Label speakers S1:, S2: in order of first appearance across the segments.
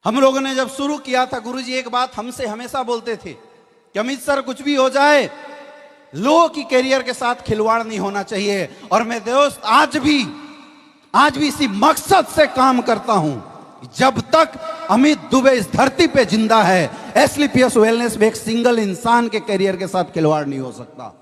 S1: हम लोगों ने जब शुरू किया था, गुरुजी एक बात हमसे हमेशा बोलते थे कि अमित सर कुछ भी हो जाए, लोगों की कैरियर के साथ खिलवाड़ नहीं होना चाहिए। और मैं दोस्त आज भी इसी मकसद से काम करता हूं, जब तक अमित दुबे इस धरती पे जिंदा है, एसलीपीएस वेलनेस में एक सिंगल इंसान के कैरियर के साथ खिलवाड़ नहीं हो सकता।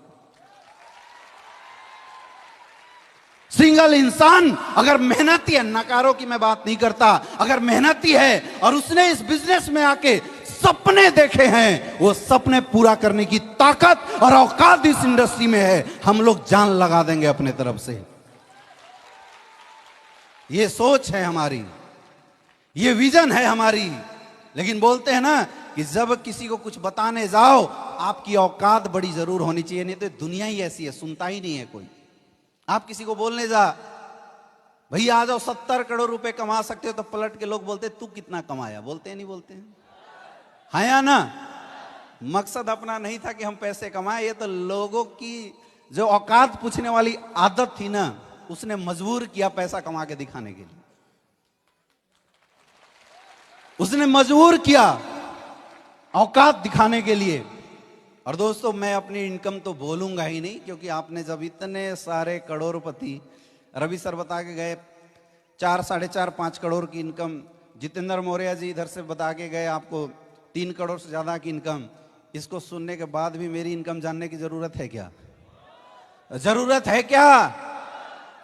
S1: सिंगल इंसान अगर मेहनती है, नकारों की मैं बात नहीं करता, अगर मेहनती है और उसने इस बिजनेस में आके सपने देखे हैं, वो सपने पूरा करने की ताकत और औकात इस इंडस्ट्री में है। हम लोग जान लगा देंगे अपने तरफ से। ये सोच है हमारी, ये विजन है हमारी। लेकिन बोलते हैं ना कि जब किसी को कुछ बताने जाओ, आपकी औकात बड़ी जरूर होनी चाहिए, नहीं तो दुनिया ही ऐसी है, सुनता ही नहीं है कोई। आप किसी को बोलने जा, भैया आ जाओ 70 करोड़ रुपए कमा सकते हो, तो पलट के लोग बोलते तू कितना कमाया, बोलते हैं नहीं बोलते हैं? हाँ या ना? मकसद अपना नहीं था कि हम पैसे कमाए, ये तो लोगों की जो औकात पूछने वाली आदत थी ना, उसने मजबूर किया पैसा कमा के दिखाने के लिए। उसने मजबूर किया औकात दिखाने के लिए। और दोस्तों, मैं अपनी इनकम तो बोलूंगा ही नहीं, क्योंकि आपने जब इतने सारे करोड़पति, रवि सर बता के गए 4, 4.5, 5 करोड़ की इनकम, जितेंद्र मौर्य जी इधर से बता के गए आपको 3 करोड़ से ज्यादा की इनकम। इसको सुनने के बाद भी मेरी इनकम जानने की जरूरत है क्या? जरूरत है क्या?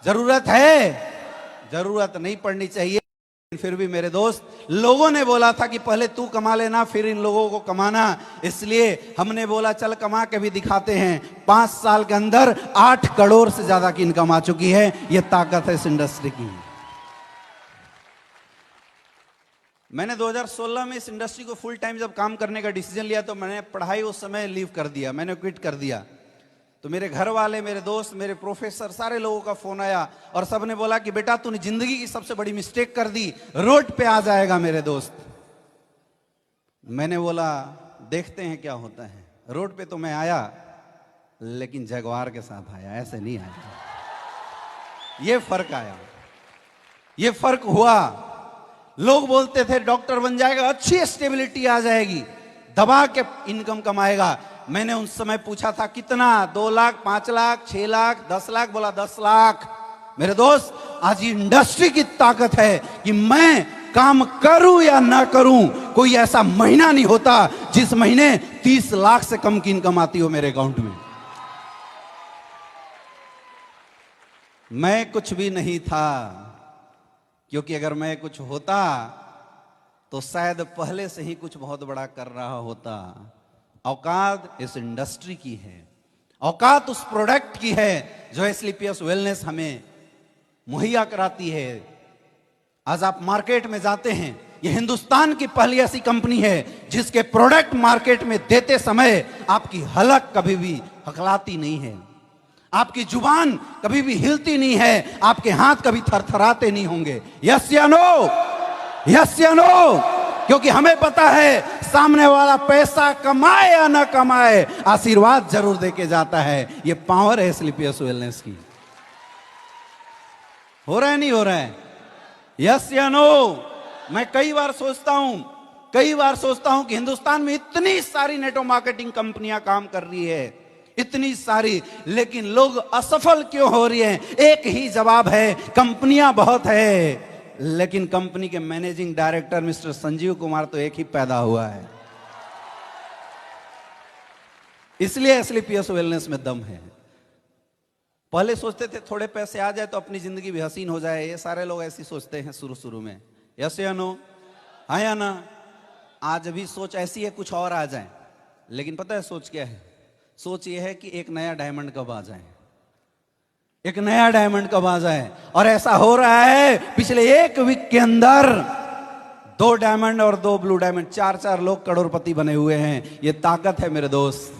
S1: जरूरत है? जरूरत नहीं पड़नी चाहिए। फिर भी मेरे दोस्त, लोगों ने बोला था कि पहले तू कमा लेना, फिर इन लोगों को कमाना, इसलिए हमने बोला चल कमा के भी दिखाते हैं। 5 साल के अंदर 8 करोड़ से ज्यादा की इनकम आ चुकी है। यह ताकत है इस इंडस्ट्री की। मैंने 2016 में इस इंडस्ट्री को फुल टाइम जब काम करने का डिसीजन लिया, तो मैंने पढ़ाई उस समय लीव कर दिया, मैंने क्विट कर दिया। तो मेरे घर वाले, मेरे दोस्त, मेरे प्रोफेसर, सारे लोगों का फोन आया और सबने बोला कि बेटा तूने जिंदगी की सबसे बड़ी मिस्टेक कर दी, रोड पे आ जाएगा मेरे दोस्त। मैंने बोला देखते हैं क्या होता है। रोड पे तो मैं आया, लेकिन जगवार के साथ आया, ऐसे नहीं आया। ये फर्क आया, ये फर्क हुआ। लोग बोलते थे डॉक्टर बन जाएगा, अच्छी स्टेबिलिटी आ जाएगी, दबा के इनकम कमाएगा। मैंने उस समय पूछा था कितना, 2 लाख, 5 लाख, 6 लाख, 10 लाख, बोला 10 लाख। मेरे दोस्त, आज इंडस्ट्री की ताकत है कि मैं काम करूं या ना करूं, कोई ऐसा महीना नहीं होता जिस महीने 30 लाख से कम की इनकम आती हो मेरे अकाउंट में। मैं कुछ भी नहीं था, क्योंकि अगर मैं कुछ होता तो शायद पहले से ही कुछ बहुत बड़ा कर रहा होता। औकात इस इंडस्ट्री की है, औकात उस प्रोडक्ट की है जो एसलीपीएस वेलनेस हमें मुहैया कराती है। आज आप मार्केट में जाते हैं, ये हिंदुस्तान की पहली ऐसी कंपनी है जिसके प्रोडक्ट मार्केट में देते समय आपकी हलक कभी भी हकलाती नहीं है, आपकी जुबान कभी भी हिलती नहीं है, आपके हाथ कभी थरथराते नहीं होंगे। यस या नो? यस या नो? क्योंकि हमें पता है सामने वाला पैसा कमाए या ना कमाए, आशीर्वाद जरूर देके जाता है। ये पावर है एसलीपीएस वेलनेस की। हो रहा है नहीं हो रहा है? यस या नो? मैं कई बार सोचता हूं कि हिंदुस्तान में इतनी सारी नेटवर्क मार्केटिंग कंपनियां काम कर रही है, इतनी सारी, लेकिन लोग असफल क्यों हो रही हैं? एक ही जवाब है, कंपनियां बहुत है, लेकिन कंपनी के managing director mister Sanjeev Kumar तो एक ही पैदा हुआ है। इसलिए एसलीपीएस वेलनेस में दम है। पहले सोचते थे थोड़े पैसे आ जाए तो अपनी जिंदगी भी हसीन हो जाए, ये सारे लोग ऐसी सोचते हैं शुरू में। यस या नो? हाँ या ना? आज भी सोच ऐसी है कुछ और आ जाए, लेकिन पता है सोच क्या है? सोच ये है कि एक नया डायमंड कब आ जाए, एक नया डायमंड कब आ जाए। और ऐसा हो रहा है, पिछले 1 वीक के अंदर 2 डायमंड और 2 ब्लू डायमंड, 4 लोग करोड़पति बने हुए हैं। ये ताकत है मेरे दोस्त।